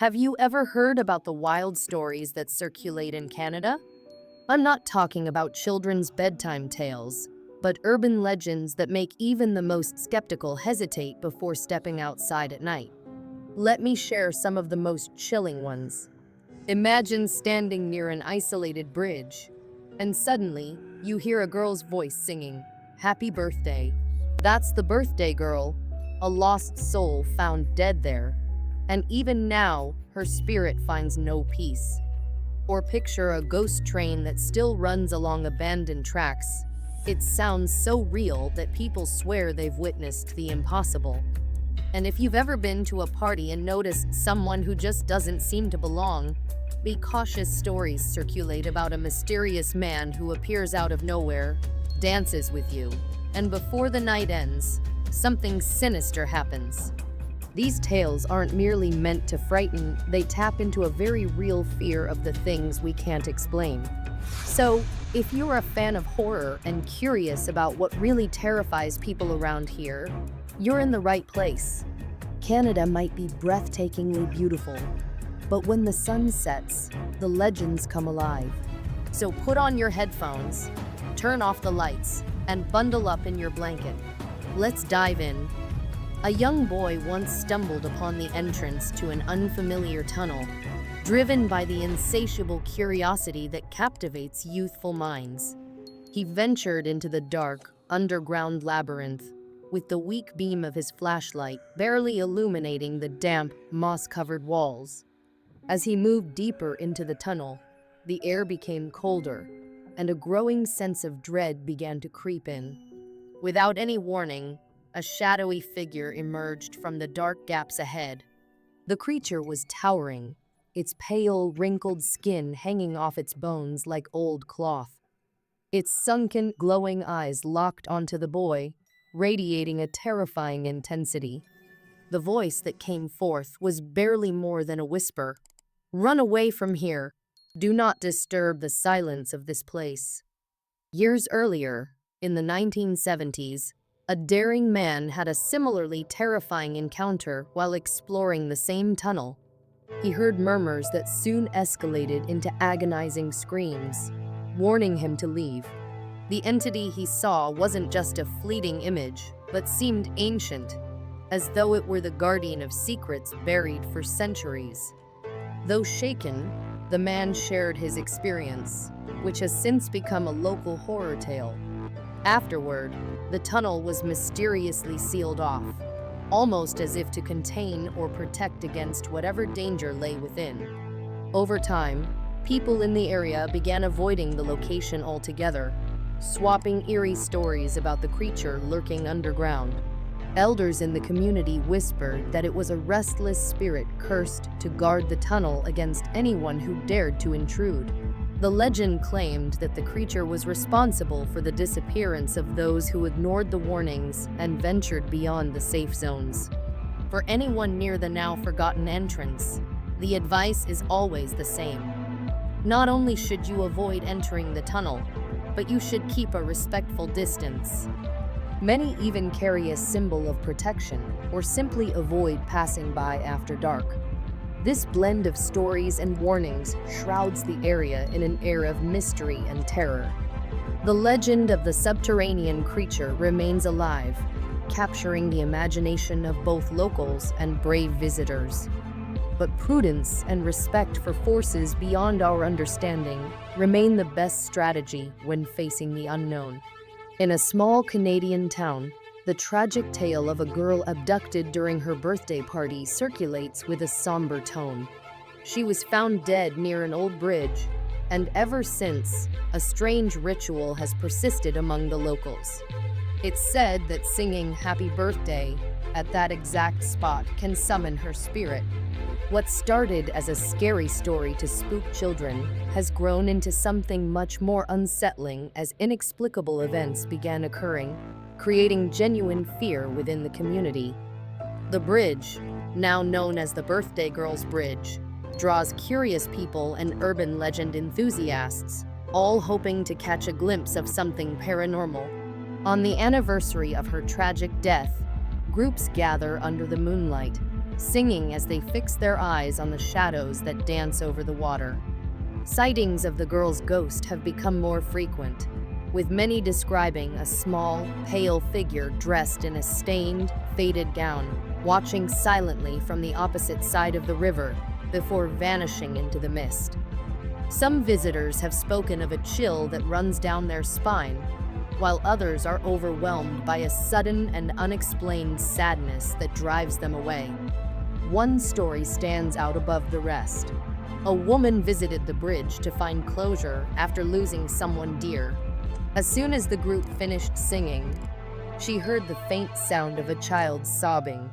Have you ever heard about the wild stories that circulate in Canada? I'm not talking about children's bedtime tales, but urban legends that make even the most skeptical hesitate before stepping outside at night. Let me share some of the most chilling ones. Imagine standing near an isolated bridge, and suddenly you hear a girl's voice singing, "Happy birthday." That's the birthday girl, a lost soul found dead there. And even now, her spirit finds no peace. Or picture a ghost train that still runs along abandoned tracks. It sounds so real that people swear they've witnessed the impossible. And if you've ever been to a party and noticed someone who just doesn't seem to belong, be cautious. Stories circulate about a mysterious man who appears out of nowhere, dances with you, and before the night ends, something sinister happens. These tales aren't merely meant to frighten, they tap into a very real fear of the things we can't explain. So, if you're a fan of horror and curious about what really terrifies people around here, you're in the right place. Canada might be breathtakingly beautiful, but when the sun sets, the legends come alive. So put on your headphones, turn off the lights, and bundle up in your blanket. Let's dive in. A young boy once stumbled upon the entrance to an unfamiliar tunnel, driven by the insatiable curiosity that captivates youthful minds. He ventured into the dark, underground labyrinth, with the weak beam of his flashlight barely illuminating the damp, moss-covered walls. As he moved deeper into the tunnel, the air became colder, and a growing sense of dread began to creep in. Without any warning, a shadowy figure emerged from the dark gaps ahead. The creature was towering, its pale, wrinkled skin hanging off its bones like old cloth. Its sunken, glowing eyes locked onto the boy, radiating a terrifying intensity. The voice that came forth was barely more than a whisper. "Run away from here. Do not disturb the silence of this place." Years earlier, in the 1970s, a daring man had a similarly terrifying encounter while exploring the same tunnel. He heard murmurs that soon escalated into agonizing screams, warning him to leave. The entity he saw wasn't just a fleeting image, but seemed ancient, as though it were the guardian of secrets buried for centuries. Though shaken, the man shared his experience, which has since become a local horror tale. Afterward, the tunnel was mysteriously sealed off, almost as if to contain or protect against whatever danger lay within. Over time, people in the area began avoiding the location altogether, swapping eerie stories about the creature lurking underground. Elders in the community whispered that it was a restless spirit cursed to guard the tunnel against anyone who dared to intrude. The legend claimed that the creature was responsible for the disappearance of those who ignored the warnings and ventured beyond the safe zones. For anyone near the now forgotten entrance, the advice is always the same. Not only should you avoid entering the tunnel, but you should keep a respectful distance. Many even carry a symbol of protection or simply avoid passing by after dark. This blend of stories and warnings shrouds the area in an air of mystery and terror. The legend of the subterranean creature remains alive, capturing the imagination of both locals and brave visitors. But prudence and respect for forces beyond our understanding remain the best strategy when facing the unknown. In a small Canadian town, the tragic tale of a girl abducted during her birthday party circulates with a somber tone. She was found dead near an old bridge, and ever since, a strange ritual has persisted among the locals. It's said that singing "Happy Birthday" at that exact spot can summon her spirit. What started as a scary story to spook children has grown into something much more unsettling as inexplicable events began occurring, creating genuine fear within the community. The bridge, now known as the Birthday Girl's Bridge, draws curious people and urban legend enthusiasts, all hoping to catch a glimpse of something paranormal. On the anniversary of her tragic death, groups gather under the moonlight, singing as they fix their eyes on the shadows that dance over the water. Sightings of the girl's ghost have become more frequent, with many describing a small, pale figure dressed in a stained, faded gown, watching silently from the opposite side of the river before vanishing into the mist. Some visitors have spoken of a chill that runs down their spine, while others are overwhelmed by a sudden and unexplained sadness that drives them away. One story stands out above the rest. A woman visited the bridge to find closure after losing someone dear. As soon as the group finished singing, she heard the faint sound of a child sobbing.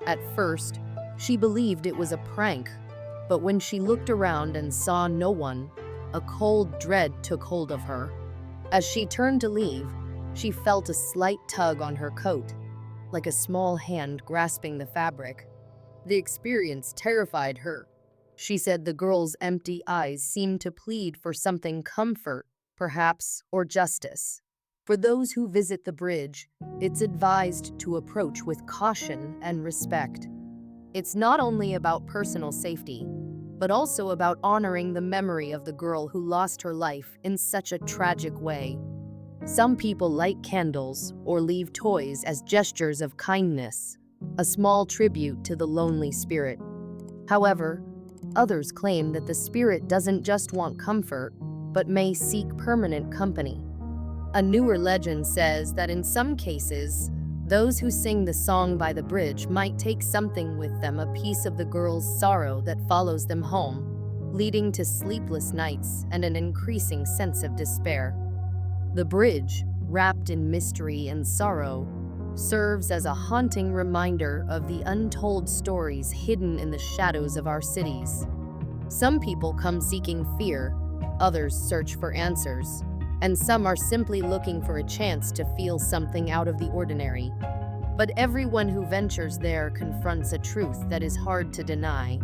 At first, she believed it was a prank, but when she looked around and saw no one, a cold dread took hold of her. As she turned to leave, she felt a slight tug on her coat, like a small hand grasping the fabric. The experience terrified her. She said the girl's empty eyes seemed to plead for something comfort, perhaps, or justice. For those who visit the bridge, it's advised to approach with caution and respect. It's not only about personal safety, but also about honoring the memory of the girl who lost her life in such a tragic way. Some people light candles or leave toys as gestures of kindness, a small tribute to the lonely spirit. However, others claim that the spirit doesn't just want comfort, but may seek permanent company. A newer legend says that in some cases, those who sing the song by the bridge might take something with them, a piece of the girl's sorrow that follows them home, leading to sleepless nights and an increasing sense of despair. The bridge, wrapped in mystery and sorrow, serves as a haunting reminder of the untold stories hidden in the shadows of our cities. Some people come seeking fear, others search for answers, and some are simply looking for a chance to feel something out of the ordinary. But everyone who ventures there confronts a truth that is hard to deny.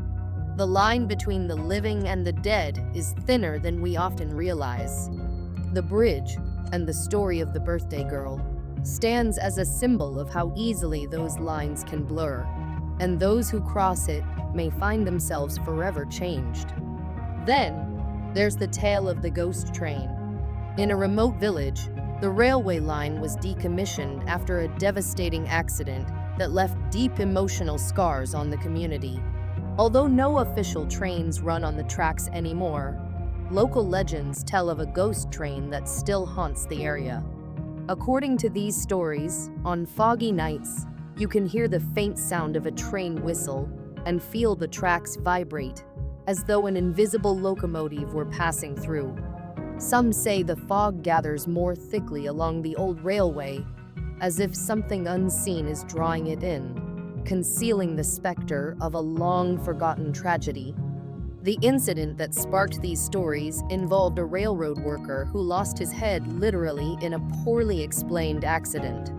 The line between the living and the dead is thinner than we often realize. The bridge, and the story of the birthday girl, stands as a symbol of how easily those lines can blur, and those who cross it may find themselves forever changed. Then, there's the tale of the ghost train. In a remote village, the railway line was decommissioned after a devastating accident that left deep emotional scars on the community. Although no official trains run on the tracks anymore, local legends tell of a ghost train that still haunts the area. According to these stories, on foggy nights, you can hear the faint sound of a train whistle and feel the tracks vibrate, as though an invisible locomotive were passing through. Some say the fog gathers more thickly along the old railway, as if something unseen is drawing it in, concealing the specter of a long-forgotten tragedy. The incident that sparked these stories involved a railroad worker who lost his head literally in a poorly explained accident.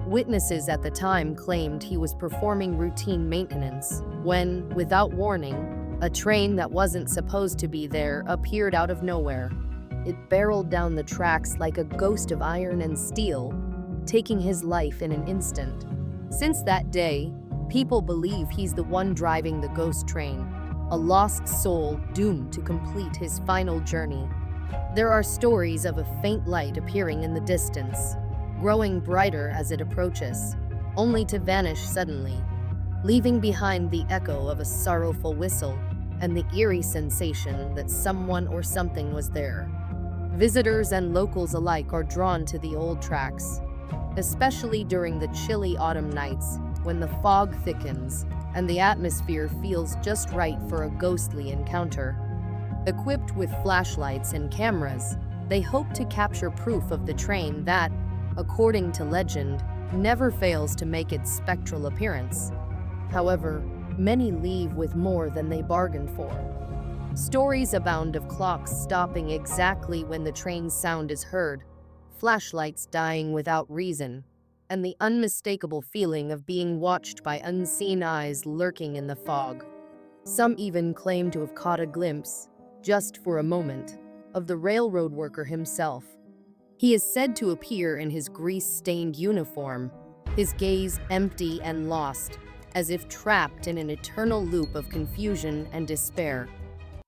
Witnesses at the time claimed he was performing routine maintenance when, without warning, a train that wasn't supposed to be there appeared out of nowhere. It barreled down the tracks like a ghost of iron and steel, taking his life in an instant. Since that day, people believe he's the one driving the ghost train, a lost soul doomed to complete his final journey. There are stories of a faint light appearing in the distance, growing brighter as it approaches, only to vanish suddenly, leaving behind the echo of a sorrowful whistle and the eerie sensation that someone or something was there. Visitors and locals alike are drawn to the old tracks, especially during the chilly autumn nights when the fog thickens and the atmosphere feels just right for a ghostly encounter. Equipped with flashlights and cameras, they hope to capture proof of the train that, according to legend, never fails to make its spectral appearance. However, many leave with more than they bargained for. Stories abound of clocks stopping exactly when the train's sound is heard, flashlights dying without reason, and the unmistakable feeling of being watched by unseen eyes lurking in the fog. Some even claim to have caught a glimpse, just for a moment, of the railroad worker himself. He is said to appear in his grease-stained uniform, his gaze empty and lost, as if trapped in an eternal loop of confusion and despair.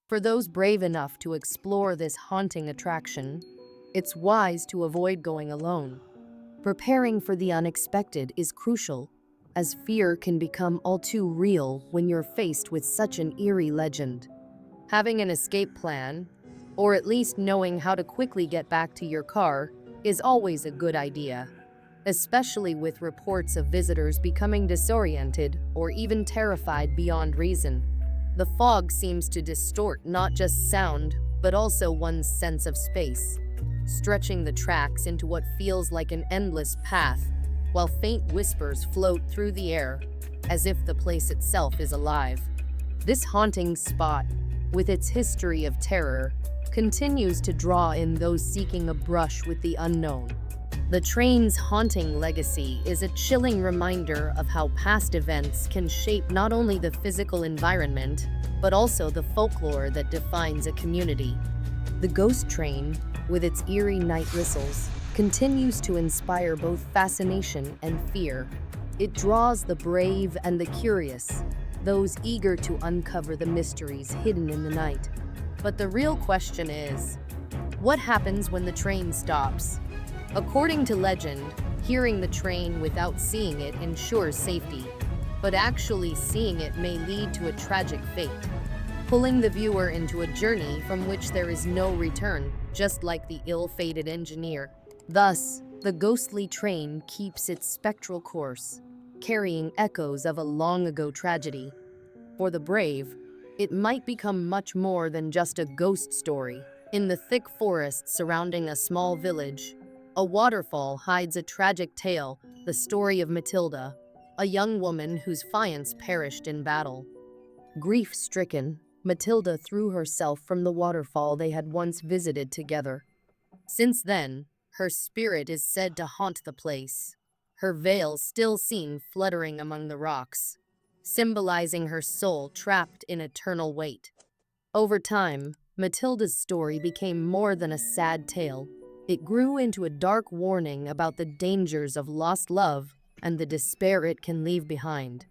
For those brave enough to explore this haunting attraction, it's wise to avoid going alone. Preparing for the unexpected is crucial, as fear can become all too real when you're faced with such an eerie legend. Having an escape plan, or at least knowing how to quickly get back to your car, is always a good idea, especially with reports of visitors becoming disoriented or even terrified beyond reason. The fog seems to distort not just sound, but also one's sense of space, stretching the tracks into what feels like an endless path, while faint whispers float through the air, as if the place itself is alive. This haunting spot, with its history of terror, continues to draw in those seeking a brush with the unknown. The train's haunting legacy is a chilling reminder of how past events can shape not only the physical environment, but also the folklore that defines a community. The ghost train, with its eerie night whistles, continues to inspire both fascination and fear. It draws the brave and the curious, those eager to uncover the mysteries hidden in the night. But the real question is, what happens when the train stops? According to legend, hearing the train without seeing it ensures safety, but actually seeing it may lead to a tragic fate, pulling the viewer into a journey from which there is no return, just like the ill-fated engineer. Thus, the ghostly train keeps its spectral course, carrying echoes of a long-ago tragedy. For the brave, it might become much more than just a ghost story. In the thick forest surrounding a small village, a waterfall hides a tragic tale, the story of Matilda, a young woman whose fiance perished in battle. Grief-stricken, Matilda threw herself from the waterfall they had once visited together. Since then, her spirit is said to haunt the place, her veil still seen fluttering among the rocks, symbolizing her soul trapped in eternal weight. Over time, Matilda's story became more than a sad tale. It grew into a dark warning about the dangers of lost love and the despair it can leave behind.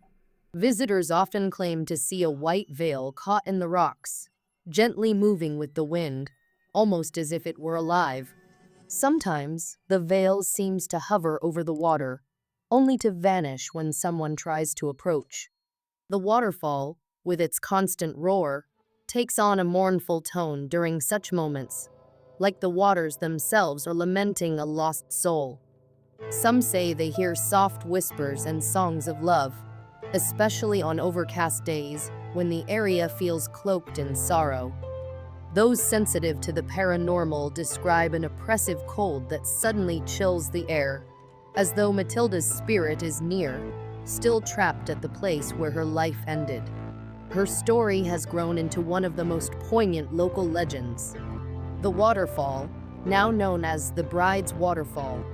Visitors often claim to see a white veil caught in the rocks, gently moving with the wind, almost as if it were alive. Sometimes, the veil seems to hover over the water, only to vanish when someone tries to approach. The waterfall, with its constant roar, takes on a mournful tone during such moments, like the waters themselves are lamenting a lost soul. Some say they hear soft whispers and songs of love, especially on overcast days when the area feels cloaked in sorrow. Those sensitive to the paranormal describe an oppressive cold that suddenly chills the air, as though Matilda's spirit is near, still trapped at the place where her life ended. Her story has grown into one of the most poignant local legends. The waterfall, now known as the Bride's Waterfall,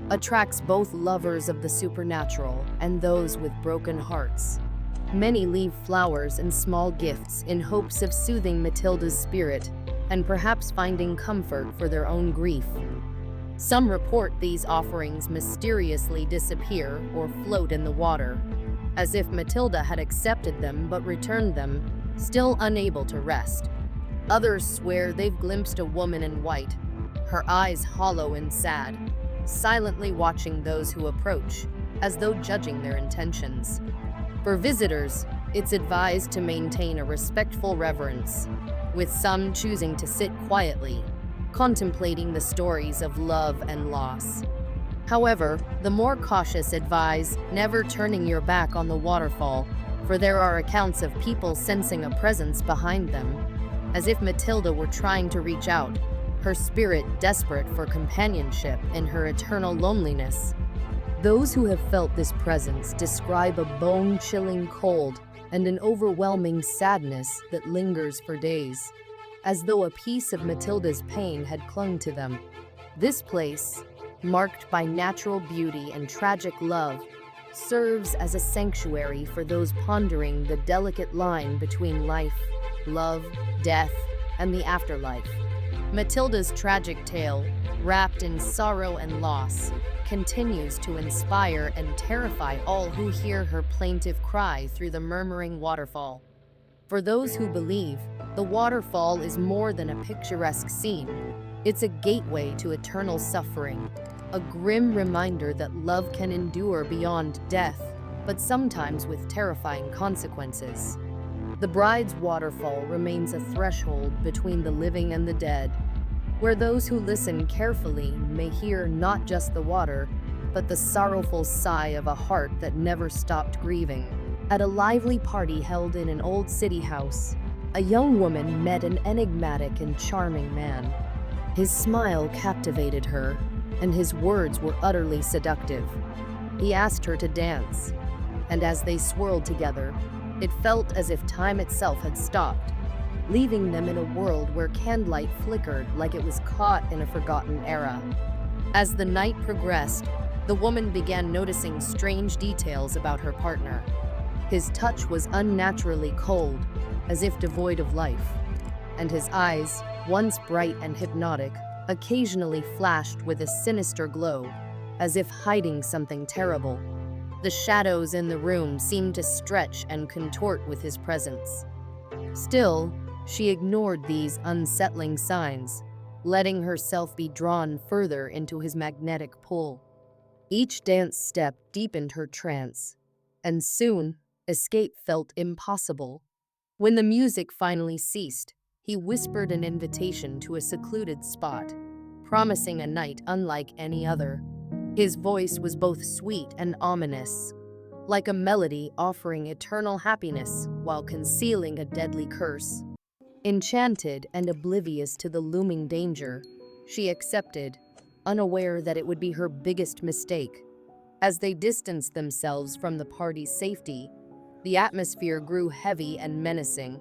attracts both lovers of the supernatural and those with broken hearts. Many leave flowers and small gifts in hopes of soothing Matilda's spirit and perhaps finding comfort for their own grief. Some report these offerings mysteriously disappear or float in the water, as if Matilda had accepted them but returned them, still unable to rest. Others swear they've glimpsed a woman in white, her eyes hollow and sad, silently watching those who approach, as though judging their intentions. For visitors, it's advised to maintain a respectful reverence, with some choosing to sit quietly, contemplating the stories of love and loss. However, the more cautious advise never turning your back on the waterfall, for there are accounts of people sensing a presence behind them, as if Matilda were trying to reach out, her spirit desperate for companionship in her eternal loneliness. Those who have felt this presence describe a bone-chilling cold and an overwhelming sadness that lingers for days, as though a piece of Matilda's pain had clung to them. This place, marked by natural beauty and tragic love, serves as a sanctuary for those pondering the delicate line between life, love, death, and the afterlife. Matilda's tragic tale, wrapped in sorrow and loss, continues to inspire and terrify all who hear her plaintive cry through the murmuring waterfall. For those who believe, the waterfall is more than a picturesque scene. It's a gateway to eternal suffering, a grim reminder that love can endure beyond death, but sometimes with terrifying consequences. The bride's waterfall remains a threshold between the living and the dead, where those who listen carefully may hear not just the water, but the sorrowful sigh of a heart that never stopped grieving. At a lively party held in an old city house, a young woman met an enigmatic and charming man. His smile captivated her, and his words were utterly seductive. He asked her to dance, and as they swirled together, it felt as if time itself had stopped, leaving them in a world where candlelight flickered like it was caught in a forgotten era. As the night progressed, the woman began noticing strange details about her partner. His touch was unnaturally cold, as if devoid of life, and his eyes, once bright and hypnotic, occasionally flashed with a sinister glow, as if hiding something terrible. The shadows in the room seemed to stretch and contort with his presence. Still, she ignored these unsettling signs, letting herself be drawn further into his magnetic pull. Each dance step deepened her trance, and soon, escape felt impossible. When the music finally ceased, he whispered an invitation to a secluded spot, promising a night unlike any other. His voice was both sweet and ominous, like a melody offering eternal happiness while concealing a deadly curse. Enchanted and oblivious to the looming danger, she accepted, unaware that it would be her biggest mistake. As they distanced themselves from the party's safety, the atmosphere grew heavy and menacing.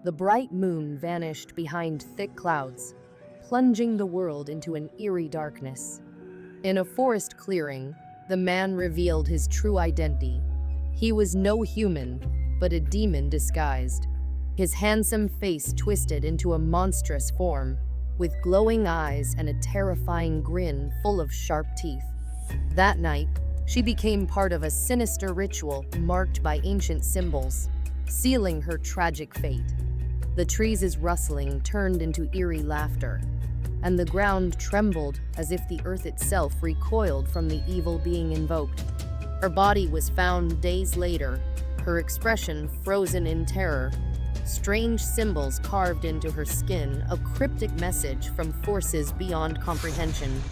The bright moon vanished behind thick clouds, plunging the world into an eerie darkness. In a forest clearing, the man revealed his true identity. He was no human, but a demon disguised. His handsome face twisted into a monstrous form, with glowing eyes and a terrifying grin full of sharp teeth. That night, she became part of a sinister ritual marked by ancient symbols, sealing her tragic fate. The trees' rustling turned into eerie laughter, and the ground trembled as if the earth itself recoiled from the evil being invoked. Her body was found days later, her expression frozen in terror. Strange symbols carved into her skin, a cryptic message from forces beyond comprehension.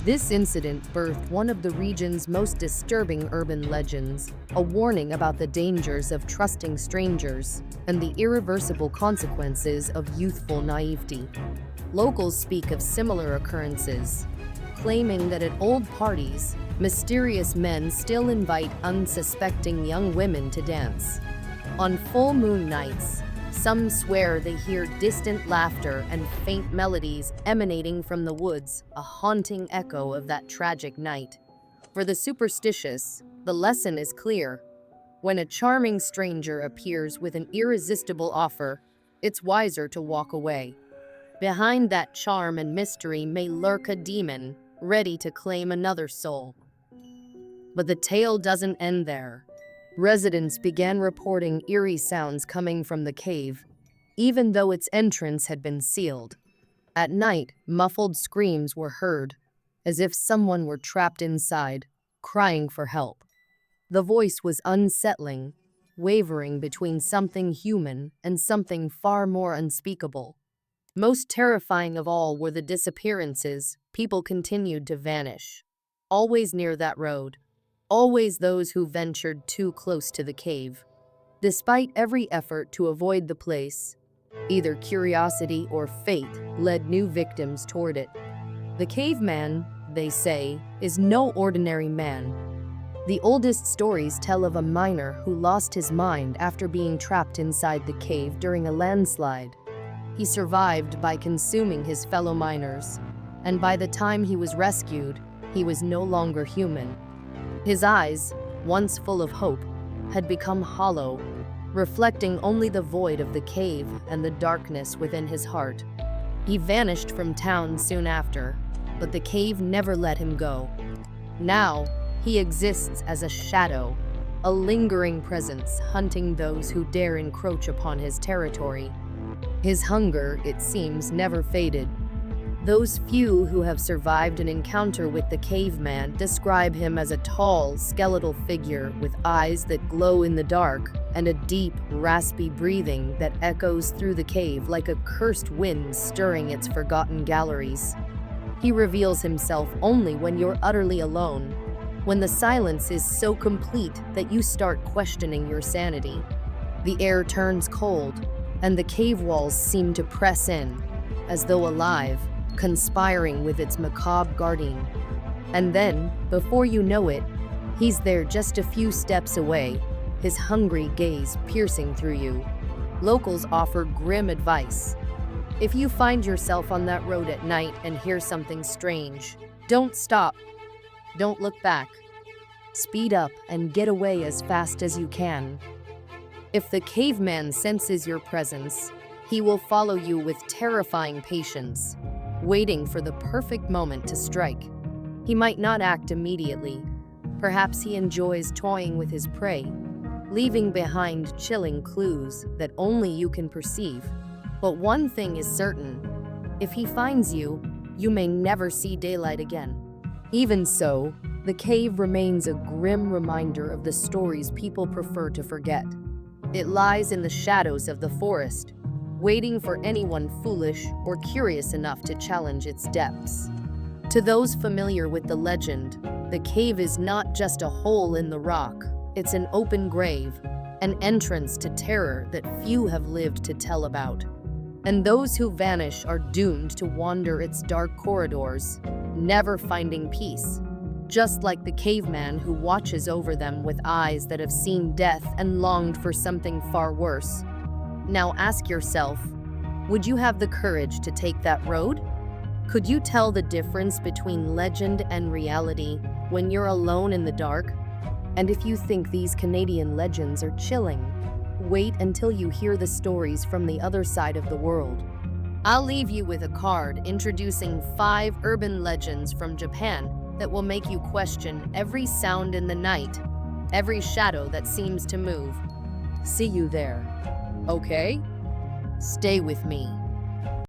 This incident birthed one of the region's most disturbing urban legends, a warning about the dangers of trusting strangers and the irreversible consequences of youthful naivety. Locals speak of similar occurrences, claiming that at old parties, mysterious men still invite unsuspecting young women to dance. On full moon nights, some swear they hear distant laughter and faint melodies emanating from the woods, a haunting echo of that tragic night. For the superstitious, the lesson is clear. When a charming stranger appears with an irresistible offer, it's wiser to walk away. Behind that charm and mystery may lurk a demon, ready to claim another soul. But the tale doesn't end there. Residents began reporting eerie sounds coming from the cave, even though its entrance had been sealed. At night, muffled screams were heard, as if someone were trapped inside, crying for help. The voice was unsettling, wavering between something human and something far more unspeakable. Most terrifying of all were the disappearances. People continued to vanish, always near that road. Always those who ventured too close to the cave. Despite every effort to avoid the place, either curiosity or fate led new victims toward it. The caveman, they say, is no ordinary man. The oldest stories tell of a miner who lost his mind after being trapped inside the cave during a landslide. He survived by consuming his fellow miners, and by the time he was rescued, he was no longer human. His eyes, once full of hope, had become hollow, reflecting only the void of the cave and the darkness within his heart. He vanished from town soon after, but the cave never let him go. Now, he exists as a shadow, a lingering presence hunting those who dare encroach upon his territory. His hunger, it seems, never faded. Those few who have survived an encounter with the caveman describe him as a tall, skeletal figure with eyes that glow in the dark and a deep, raspy breathing that echoes through the cave like a cursed wind stirring its forgotten galleries. He reveals himself only when you're utterly alone, when the silence is so complete that you start questioning your sanity. The air turns cold, and the cave walls seem to press in, as though alive, conspiring with its macabre guardian. And then, before you know it, he's there just a few steps away, his hungry gaze piercing through you. Locals offer grim advice. If you find yourself on that road at night and hear something strange, don't stop. Don't look back. Speed up and get away as fast as you can. If the caveman senses your presence, he will follow you with terrifying patience, waiting for the perfect moment to strike. He might not act immediately. Perhaps he enjoys toying with his prey, leaving behind chilling clues that only you can perceive. But one thing is certain: if he finds you, you may never see daylight again. Even so, the cave remains a grim reminder of the stories people prefer to forget. It lies in the shadows of the forest, waiting for anyone foolish or curious enough to challenge its depths. To those familiar with the legend, the cave is not just a hole in the rock, it's an open grave, an entrance to terror that few have lived to tell about. And those who vanish are doomed to wander its dark corridors, never finding peace, just like the caveman who watches over them with eyes that have seen death and longed for something far worse. Now ask yourself, would you have the courage to take that road? Could you tell the difference between legend and reality when you're alone in the dark? And if you think these Canadian legends are chilling, wait until you hear the stories from the other side of the world. I'll leave you with a card introducing 5 urban legends from Japan that will make you question every sound in the night, every shadow that seems to move. See you there. Okay? Stay with me.